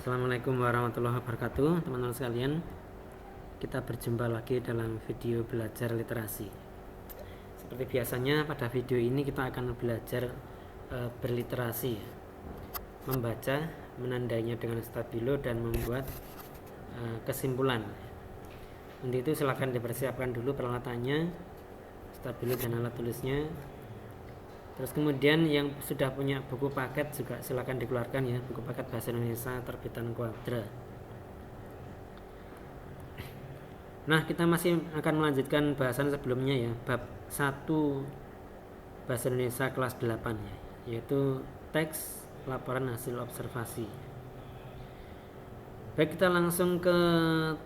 Assalamualaikum warahmatullahi wabarakatuh, teman-teman sekalian. Kita berjumpa lagi dalam video belajar literasi. Seperti biasanya pada video ini kita akan belajar berliterasi, membaca, menandainya dengan stabilo dan membuat kesimpulan. Untuk itu silakan dipersiapkan dulu peralatannya, stabilo dan alat tulisnya. Terus kemudian yang sudah punya buku paket juga silakan dikeluarkan ya, buku paket bahasa Indonesia terbitan Quadra. Nah, kita masih akan melanjutkan bahasan sebelumnya ya, bab 1 bahasa Indonesia kelas 8 ya, yaitu teks laporan hasil observasi. Baik, kita langsung ke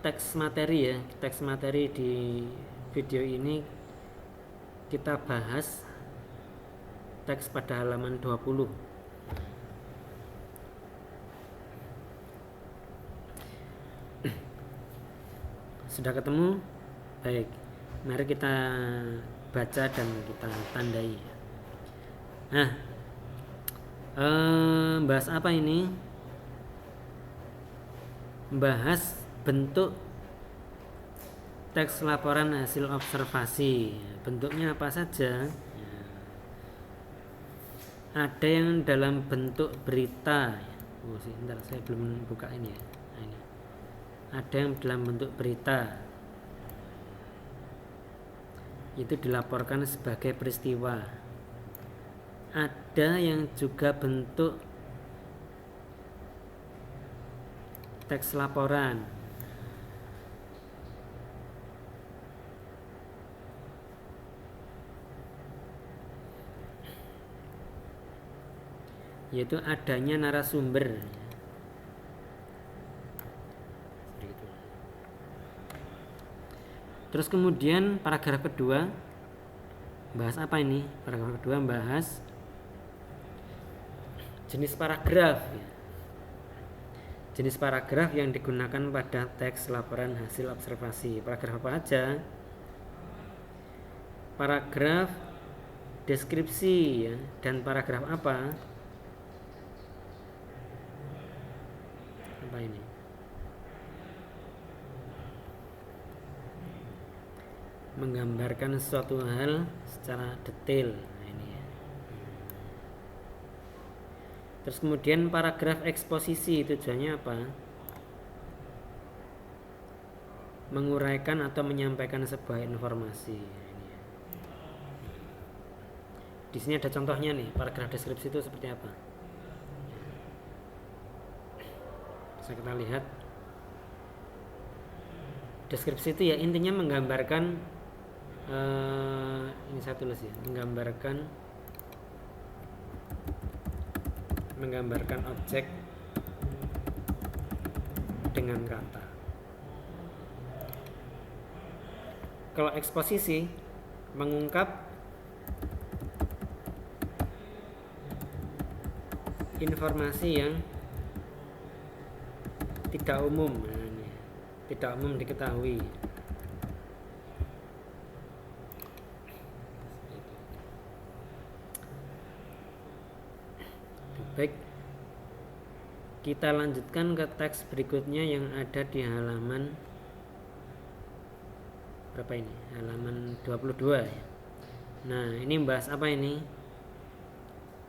teks materi ya. Teks materi di video ini kita bahas teks pada halaman 20. Sudah ketemu? Baik, mari kita baca dan kita tandai. Nah, bahas apa ini? Bahas bentuk teks laporan hasil observasi. Bentuknya apa saja? Ada yang dalam bentuk berita. Sebentar, saya belum buka ini ya. Nah, ini. Ada yang dalam bentuk berita, itu dilaporkan sebagai peristiwa. Ada yang juga bentuk teks laporan, yaitu adanya narasumber. Terus kemudian paragraf kedua bahas apa ini? Paragraf kedua bahas jenis paragraf. Jenis paragraf yang digunakan pada teks laporan hasil observasi. Paragraf apa aja? Paragraf deskripsi ya, dan paragraf apa? Apa ini? Menggambarkan suatu hal secara detail. Nah, ini ya. Terus kemudian paragraf eksposisi, tujuannya apa? Menguraikan atau menyampaikan sebuah informasi. Nah, ini ya. Di sini ada contohnya nih, paragraf deskripsi itu seperti apa? Bisa kita lihat. Deskripsi itu ya intinya menggambarkan, ini saya tulis ya, menggambarkan objek dengan kata. Kalau eksposisi mengungkap informasi yang tidak umum. Nah, ini, tidak umum diketahui. Baik, kita lanjutkan ke teks berikutnya yang ada di halaman berapa ini? Halaman 22 ya. Nah, ini bahas apa ini?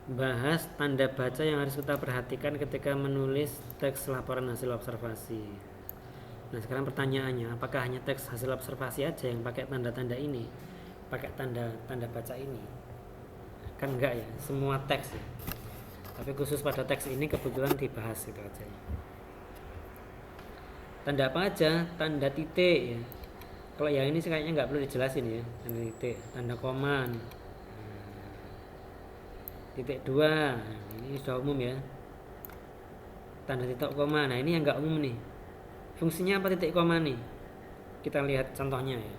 Bahas tanda baca yang harus kita perhatikan ketika menulis teks laporan hasil observasi. Nah, sekarang pertanyaannya, apakah hanya teks hasil observasi aja yang pakai tanda-tanda ini? Pakai tanda baca ini? Kan enggak ya, semua teks ya. Tapi khusus pada teks ini kebetulan dibahas itu aja ya. Tanda apa aja? Tanda titik ya. Kalau yang ini sih kayaknya nggak perlu dijelasin ya. Tanda titik, tanda koma, titik 2, ini sudah umum ya. Tanda titik koma, nah ini yang nggak umum nih. Fungsinya apa titik koma nih? Kita lihat contohnya ya.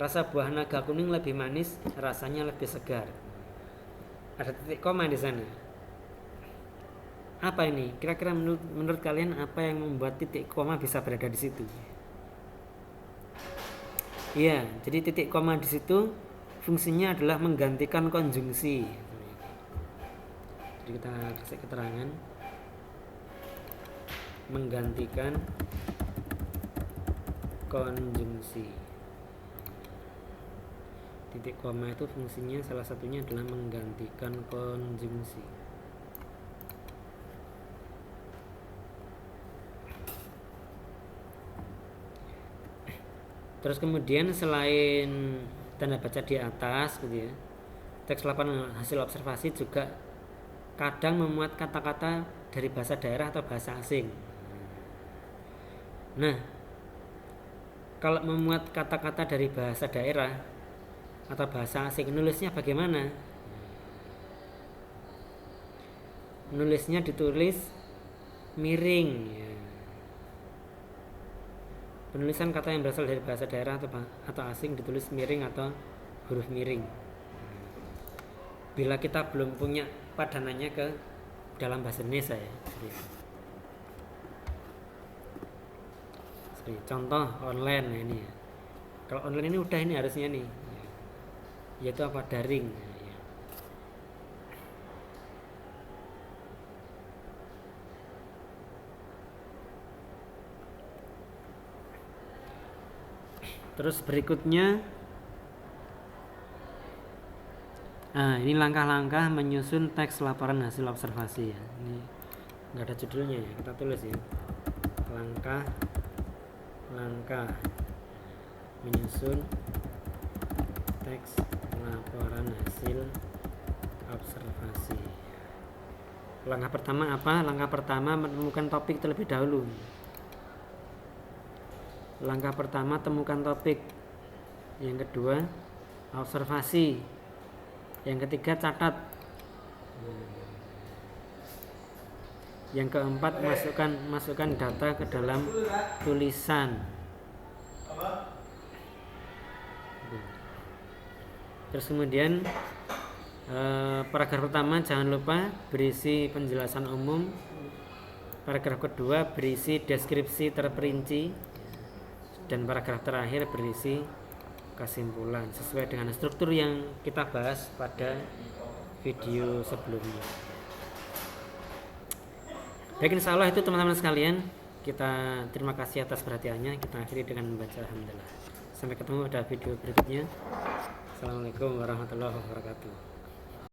Rasa buah naga kuning lebih manis, rasanya lebih segar. Ada titik koma di sana. Apa ini? Kira-kira menurut kalian apa yang membuat titik koma bisa berada di situ? Iya, jadi titik koma di situ fungsinya adalah menggantikan konjungsi. Jadi kita kasih keterangan. menggantikan konjungsi. Titik koma itu fungsinya salah satunya adalah menggantikan konjungsi. Terus kemudian selain tanda baca di atas gitu ya, teks laporan hasil observasi juga kadang memuat kata-kata dari bahasa daerah atau bahasa asing. Nah, kalau memuat kata-kata dari bahasa daerah atau bahasa asing, nulisnya bagaimana? Nulisnya ditulis miring ya. Penulisan kata yang berasal dari bahasa daerah atau asing ditulis miring atau huruf miring. Bila kita belum punya padanannya ke dalam bahasa Indonesia ya. Contoh online nah ini ya. Kalau online ini udah ini harusnya nih, yaitu apa, daring. Terus berikutnya, ini langkah-langkah menyusun teks laporan hasil observasi ya. Ini nggak ada judulnya ya, kita tulis ya. Langkah menyusun teks laporan hasil observasi. Langkah pertama apa? Langkah pertama menemukan topik terlebih dahulu. Langkah pertama temukan topik. Yang kedua observasi. Yang ketiga catat. Yang keempat masukkan data ke dalam tulisan. Terus kemudian paragraf pertama jangan lupa berisi penjelasan umum. Paragraf kedua berisi deskripsi terperinci. Dan paragraf terakhir berisi kesimpulan sesuai dengan struktur yang kita bahas pada video sebelumnya. Baik, insya Allah itu teman-teman sekalian. Kita terima kasih atas perhatiannya. Kita akhiri dengan membaca alhamdulillah. Sampai ketemu pada video berikutnya. Assalamualaikum warahmatullahi wabarakatuh.